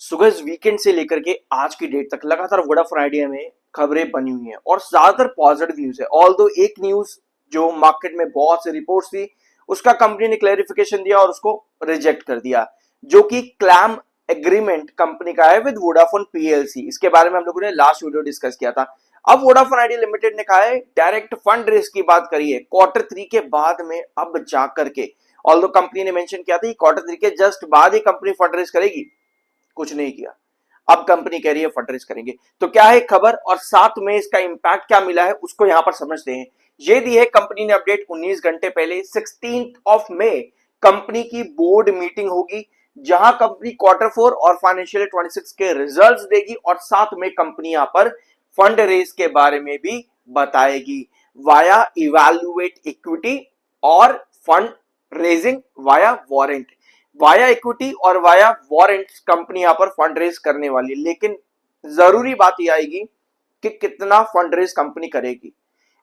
सुबह वीकेंड से लेकर के आज की डेट तक लगातार वोडाफोन आइडिया में खबरें बनी हुई हैं और ज्यादातर पॉजिटिव न्यूज है। ऑल दो एक न्यूज जो मार्केट में बहुत से रिपोर्ट्स थी उसका कंपनी ने क्लैरिफिकेशन दिया और उसको रिजेक्ट कर दिया, जो कि क्लैम एग्रीमेंट कंपनी का है विद वोडाफोन पीएलसी। इसके बारे में हम लोगों ने लास्ट वीडियो डिस्कस किया था। अब वोडाफोन आइडिया लिमिटेड ने कहा है डायरेक्ट फंड रेस की बात करी है Q3 के बाद में अब जाकर के। ऑल्दो कंपनी ने मेंशन किया था कि Q3 के जस्ट बाद ही कंपनी फंड रेस करेगी, कुछ नहीं किया। अब कंपनी कह रही है फंड रेज करेंगे। तो क्या है खबर और साथ में इसका इंपैक्ट क्या मिला है उसको यहां पर समझते हैं। ये दी है कंपनी ने अपडेट 19 घंटे पहले 16 मई कंपनी की बोर्ड मीटिंग होगी, जहां कंपनी Q4 और फाइनेंशियल 26 के रिजल्ट्स देगी और साथ में कंपनी यहां पर फंड रेज के बारे में भी बताएगी वाया इवैल्यूएट इक्विटी और fund raising via warrant. Via equity और वाया वारंट कंपनी यहां पर फंड रेज करने वाली है, लेकिन जरूरी बात यह आएगी कि कितना फंड रेज कंपनी करेगी।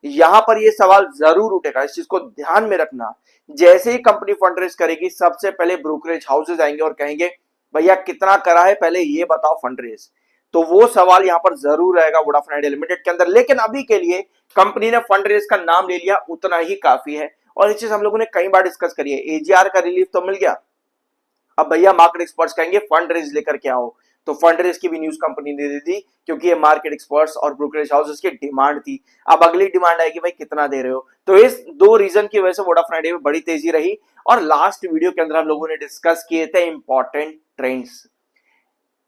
यहां पर यह सवाल जरूर उठेगा, इस चीज को ध्यान में रखना। जैसे ही कंपनी फंड रेज करेगी सबसे पहले ब्रोकरेज हाउसेज आएंगे और कहेंगे भैया कितना करा है पहले ये बताओ फंड रेज। तो वो सवाल यहां पर जरूर रहेगा वोडाफोन आइडिया लिमिटेड के अंदर। लेकिन अभी के लिए कंपनी ने फंड रेज का नाम ले लिया, उतना ही काफी है। और इस चीज हम लोगों ने कई बार डिस्कस करी है। एजीआर का रिलीफ तो मिल गया, अब भैया मार्केट एक्सपर्ट्स कहेंगे फंड रेज लेकर के आओ, तो फंड रेज की भी न्यूज कंपनी ने दे दी क्योंकि ये मार्केट एक्सपर्ट्स और ब्रोकरेज हाउसेस की डिमांड थी। अब अगली डिमांड आएगी भाई कितना दे रहे हो। तो इस दो रीजन की वजह से वोडाफोन आइडिया में बड़ी तेजी रही। और लास्ट वीडियो के अंदर हम लोगों ने डिस्कस किए थे इंपॉर्टेंट ट्रेंड्स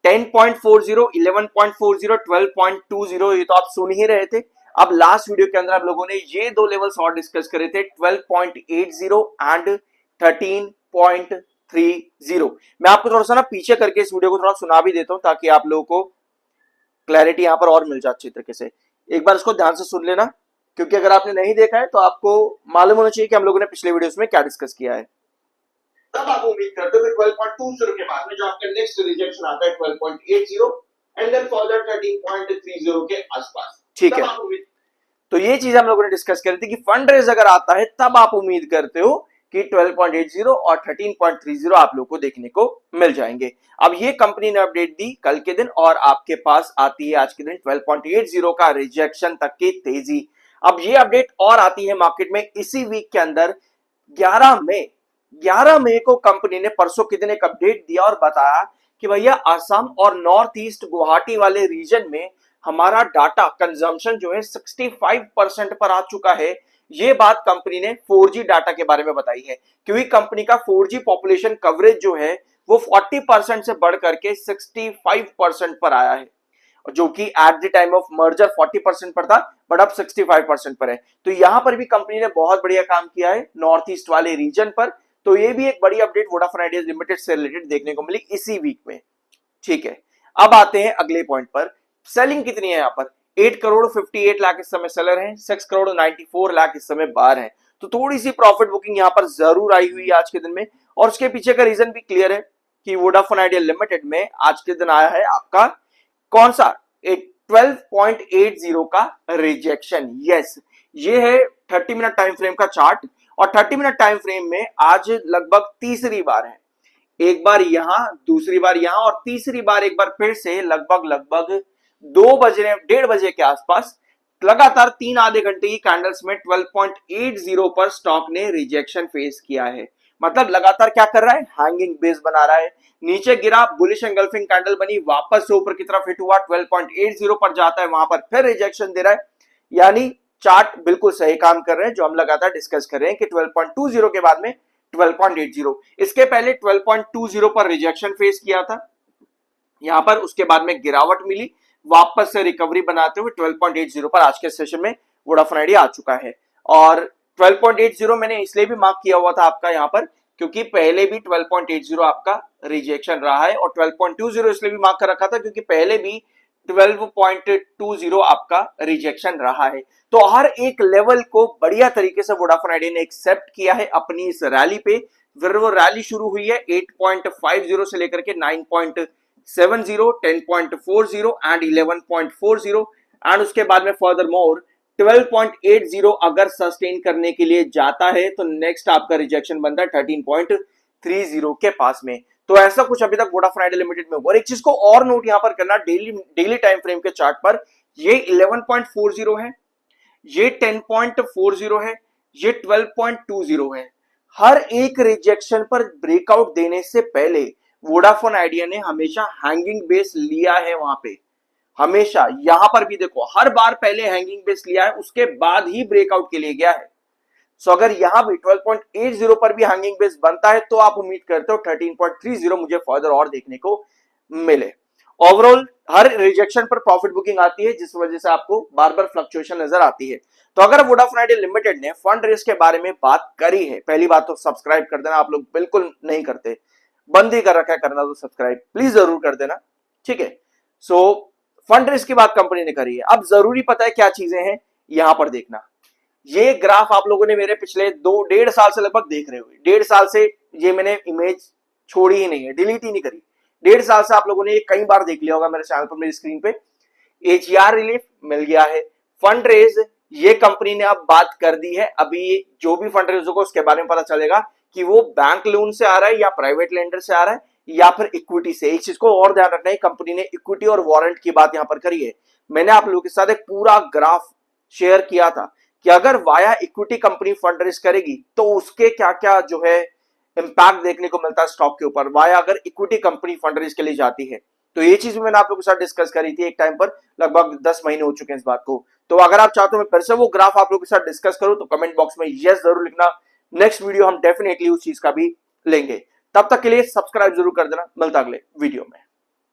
10.40, 11.40, 12.20, ये तो आप सुन ही रहे थे। अब लास्ट वीडियो के अंदर हम लोगों ने ये दो लेवल्स और डिस्कस करे थे 12.80 एंड 13.30। मैं आपको थोड़ा सा ना पीछे करके इस वीडियो को थोड़ा सुना भी देता हूं ताकि आप लोगों को क्लैरिटी यहां पर और मिल जाए अच्छी तरीके से। एक बार इसको ध्यान से सुन लेना, क्योंकि अगर आपने नहीं देखा है तो आपको मालूम होना चाहिए कि हम लोगों ने पिछले वीडियोस में क्या डिस्कस किया है। तब आप उम्मीद करते हो कि 12.20 के बाद में जो आपका नेक्स्ट रिजेक्शन आता है 12.80 एंड देन फर्दर 13.30 के आसपास, ठीक है। तो ये चीज हम लोगों ने डिस्कस करी थी कि फंड रेज अगर आता है तब आप उम्मीद करते हो कि 12.80 और 13.30 आप लोग को देखने को मिल जाएंगे। अब ये कंपनी ने अपडेट दी कल के दिन और आपके पास आती है आज के दिन 12.80 का रिजेक्शन तक की तेजी। अब ये अपडेट और आती है मार्केट में इसी वीक के अंदर 11 मई को कंपनी ने परसों के दिन एक अपडेट दिया और बताया कि भैया असम और नॉर्थ ईस्ट गुवाहाटी वाले रीजन में हमारा डाटा कंजम्पशन जो है 65% पर आ चुका है। ये बात कंपनी ने 4G डाटा के बारे में बताई है, क्योंकि कंपनी का 4G पॉपुलेशन कवरेज जो है वो 40% से बढ़ करके 65% पर आया है, जो कि at the time of merger 40% पर था बट अब 65% पर है। तो यहां पर भी कंपनी ने बहुत बढ़िया काम किया है नॉर्थ ईस्ट वाले रीजन पर। तो ये भी एक बड़ी अपडेट वोडाफोन आइडिया लिमिटेड से रिलेटेड देखने को मिली इसी वीक में, ठीक है। अब आते हैं अगले पॉइंट पर। सेलिंग कितनी है यहाँ पर 8 करोड़ 58 लाख इस समय सेलर हैं, 6 करोड़ 94 लाख इस समय बाहर हैं। तो थोड़ी सी प्रॉफिट बुकिंग यहाँ पर जरूर आई हुई है आज के दिन में, और उसके पीछे का रीजन भी क्लियर है कि वोडाफोन आइडिया लिमिटेड में आज के दिन आया है आपका कौन सा एक 12.80 का रिजेक्शन। यस, ये है 30 मिनट टाइम फ्रेम का चार्ट, और 30 मिनट टाइम फ्रेम में आज लगभग तीसरी बार है, एक बार यहां दूसरी बार यहां और तीसरी बार एक बार फिर से लगभग 1:30 बजे के आसपास लगातार 3 आधे घंटे की कैंडल्स में 12.80 पर स्टॉक ने रिजेक्शन फेस किया है। मतलब लगातार क्या कर रहा है, हैंगिंग बेस बना रहा है। नीचे गिरा, बुलिश एंगल्फिंग कैंडल बनी, वापस से ऊपर की तरफ हिट हुआ, 12.80 पर जाता है, वहां पर फिर रिजेक्शन दे रहा है। यानी चार्ट बिल्कुल सही काम कर रहे हैं जो हम लगातार डिस्कस कर रहे हैं कि 12.20 के बाद में 12.80। इसके पहले 12.20 पर रिजेक्शन फेस किया था यहां पर, उसके बाद में गिरावट मिली, वापस से रिकवरी बनाते हुए 12.80 पर आज के सेशन में वोडाफोन आइडिया आ चुका है। और 12.80 मैंने इसलिए भी मार्क किया हुआ था आपका यहां पर क्योंकि पहले भी 12.80 आपका रिजेक्शन रहा है, और 12.20 इसलिए भी मार्क कर रखा था क्योंकि पहले भी 12.20 आपका रिजेक्शन रहा है। तो हर एक लेवल को बढ़िया तरीके से वोडाफोन आइडिया ने एक्सेप्ट किया है अपनी इस रैली पे। फिर वो रैली शुरू हुई है 8.50 से लेकर के 9.70, 10.40 एंड 11.40, एंड उसके बाद में फर्दर मोर 12.80 अगर सस्टेन करने के लिए जाता है तो नेक्स्ट आपका रिजेक्शन बनता है 13.30 के पास में। तो ऐसा कुछ अभी तक वोडाफोन आइडिया लिमिटेड में हुआ। और एक चीज को और नोट यहां पर करना, डेली टाइम फ्रेम के चार्ट पर ये 11.40 है, ये 10.40 है, ये 12.20 है। हर एक रिजेक्शन पर ब्रेकआउट देने से पहले वोडाफोन आइडिया ने हमेशा हैंगिंग बेस लिया है वहां पे, हमेशा। यहां पर भी देखो हर बार पहले हैंगिंग बेस लिया है, उसके बाद ही ब्रेकआउट के लिए गया है। सो अगर यहां भी 12.80 पर भी हैंगिंग बेस बनता है तो आप उम्मीद करते हो 13.30 मुझे फर्दर और देखने को मिले। ओवरऑल हर रिजेक्शन पर प्रॉफिट बुकिंग आती है, जिस वजह से आपको बार बार फ्लक्चुएशन नजर आती है। तो अगर वोडाफोन आइडिया लिमिटेड ने फंड रेस के बारे में बात करी है, पहली बात तो सब्सक्राइब कर देना, आप लोग बिल्कुल नहीं करते, बंद ही कर रखा है करना, तो सब्सक्राइब प्लीज जरूर कर देना, ठीक है। सो फंड रेस की बात कंपनी ने करी है। अब जरूरी पता है क्या चीजें हैं, यहां पर देखना। ये ग्राफ आप लोगों ने मेरे पिछले 2-1.5 साल से लगभग देख रहे हो, 1.5 साल से ये मैंने इमेज छोड़ी ही नहीं है, डिलीट ही नहीं करी। 1.5 साल से आप लोगों ने ये कई बार देख लिया होगा मेरे चैनल पर, मेरी स्क्रीन पे। एचईआर रिलीफ मिल गया है, फंड रेज ये कंपनी ने अब बात कर दी है। अभी जो भी फंड रेज होगा उसके बारे में पता चलेगा कि वो बैंक लोन से आ रहा है या प्राइवेट लेंडर से आ रहा है या फिर इक्विटी से। एक चीज को और ध्यान रखना है, कंपनी ने इक्विटी और वारंट की बात यहां पर करी है। मैंने आप लोगों के साथ एक पूरा ग्राफ शेयर किया था कि अगर via equity company fund raise करेगी तो उसके क्या क्या जो है इंपैक्ट देखने को मिलता है स्टॉक के ऊपर, वाया अगर इक्विटी कंपनी फंड रेज के लिए जाती है। तो ये चीज भी मैंने आप लोगों के साथ डिस्कस करी थी एक टाइम पर, लगभग 10 महीने हो चुके हैं इस बात को। तो अगर आप चाहते हो मैं फिर से वो ग्राफ आप लोगों के साथ डिस्कस करूं तो कमेंट बॉक्स में यस जरूर लिखना। नेक्स्ट वीडियो हम डेफिनेटली उस चीज का भी लेंगे। तब तक के लिए सब्सक्राइब जरूर कर देना, मिलता अगले वीडियो में।